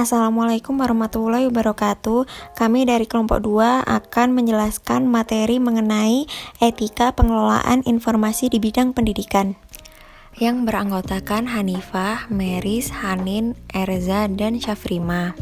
Assalamualaikum warahmatullahi wabarakatuh. Kami dari kelompok 2 akan menjelaskan materi mengenai etika pengelolaan informasi di bidang pendidikan yang beranggotakan Hanifah, Meris, Hanin, Erza, dan Syafrima.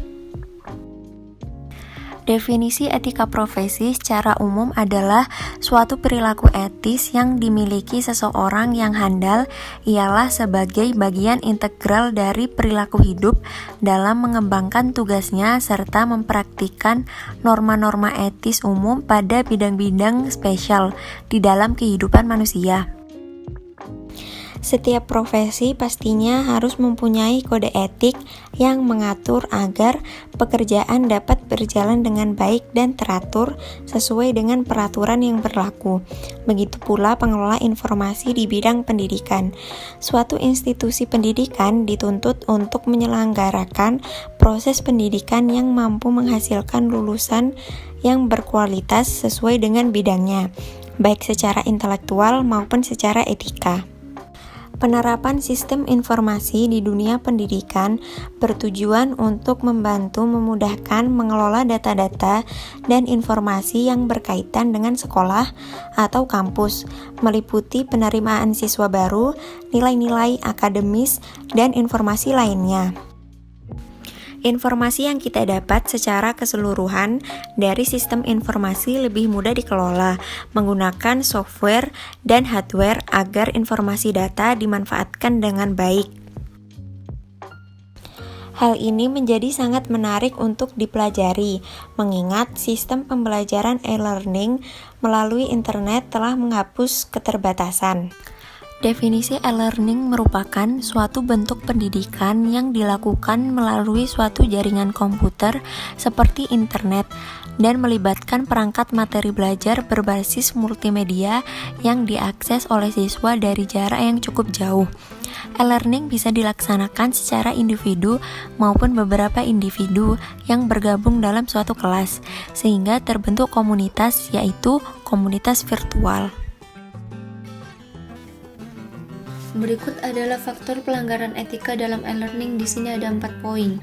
Definisi etika profesi secara umum adalah suatu perilaku etis yang dimiliki seseorang yang handal ialah sebagai bagian integral dari perilaku hidup dalam mengembangkan tugasnya serta mempraktikkan norma-norma etis umum pada bidang-bidang spesial di dalam kehidupan manusia. Setiap profesi pastinya harus mempunyai kode etik yang mengatur agar pekerjaan dapat berjalan dengan baik dan teratur sesuai dengan peraturan yang berlaku. Begitu pula pengelola informasi di bidang pendidikan. Suatu institusi pendidikan dituntut untuk menyelenggarakan proses pendidikan yang mampu menghasilkan lulusan yang berkualitas sesuai dengan bidangnya, baik secara intelektual maupun secara etika. Penerapan sistem informasi di dunia pendidikan bertujuan untuk membantu memudahkan mengelola data-data dan informasi yang berkaitan dengan sekolah atau kampus, meliputi penerimaan siswa baru, nilai-nilai akademis, dan informasi lainnya. Informasi yang kita dapat secara keseluruhan dari sistem informasi lebih mudah dikelola menggunakan software dan hardware agar informasi data dimanfaatkan dengan baik. Hal ini menjadi sangat menarik untuk dipelajari, mengingat sistem pembelajaran e-learning melalui internet telah menghapus keterbatasan. Definisi e-learning merupakan suatu bentuk pendidikan yang dilakukan melalui suatu jaringan komputer seperti internet dan melibatkan perangkat materi belajar berbasis multimedia yang diakses oleh siswa dari jarak yang cukup jauh. E-learning bisa dilaksanakan secara individu maupun beberapa individu yang bergabung dalam suatu kelas, sehingga terbentuk komunitas, yaitu komunitas virtual. Berikut adalah faktor pelanggaran etika dalam e-learning. Di sini ada 4 poin.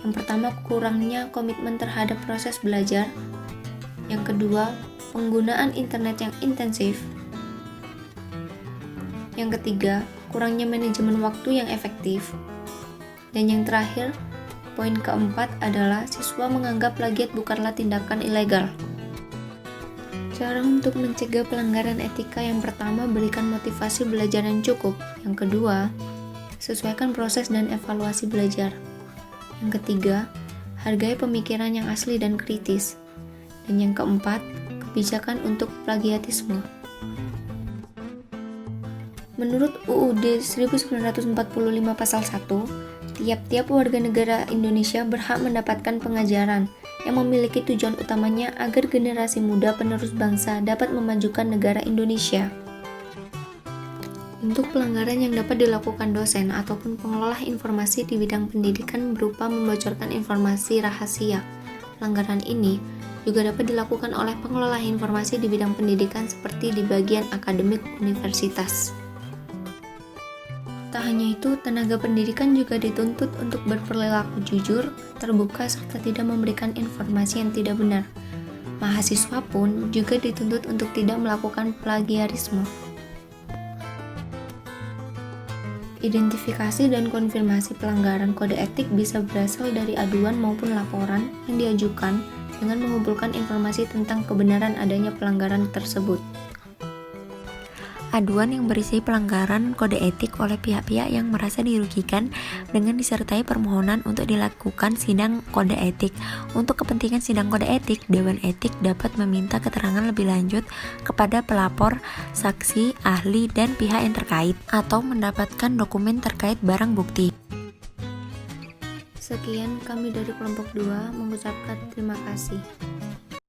Yang pertama, kurangnya komitmen terhadap proses belajar. Yang kedua, penggunaan internet yang intensif. Yang ketiga, kurangnya manajemen waktu yang efektif. Dan yang terakhir, poin keempat adalah siswa menganggap plagiat bukanlah tindakan ilegal. Cara untuk mencegah pelanggaran etika: yang pertama, berikan motivasi belajar yang cukup. Yang kedua, sesuaikan proses dan evaluasi belajar. Yang ketiga, hargai pemikiran yang asli dan kritis. Dan yang keempat, kebijakan untuk plagiatisme. Menurut UUD 1945 pasal 1, tiap-tiap warga negara Indonesia berhak mendapatkan pengajaran yang memiliki tujuan utamanya agar generasi muda penerus bangsa dapat memajukan negara Indonesia. Untuk pelanggaran yang dapat dilakukan dosen ataupun pengelola informasi di bidang pendidikan berupa membocorkan informasi rahasia. Pelanggaran ini juga dapat dilakukan oleh pengelola informasi di bidang pendidikan seperti di bagian akademik universitas. Tak hanya itu, tenaga pendidikan juga dituntut untuk berperilaku jujur, terbuka, serta tidak memberikan informasi yang tidak benar. Mahasiswa pun juga dituntut untuk tidak melakukan plagiarisme. Identifikasi dan konfirmasi pelanggaran kode etik bisa berasal dari aduan maupun laporan yang diajukan dengan mengumpulkan informasi tentang kebenaran adanya pelanggaran tersebut. Aduan yang berisi pelanggaran kode etik oleh pihak-pihak yang merasa dirugikan dengan disertai permohonan untuk dilakukan sidang kode etik. Untuk kepentingan sidang kode etik, Dewan Etik dapat meminta keterangan lebih lanjut kepada pelapor, saksi, ahli, dan pihak yang terkait, atau mendapatkan dokumen terkait barang bukti. Sekian kami dari kelompok 2 mengucapkan terima kasih.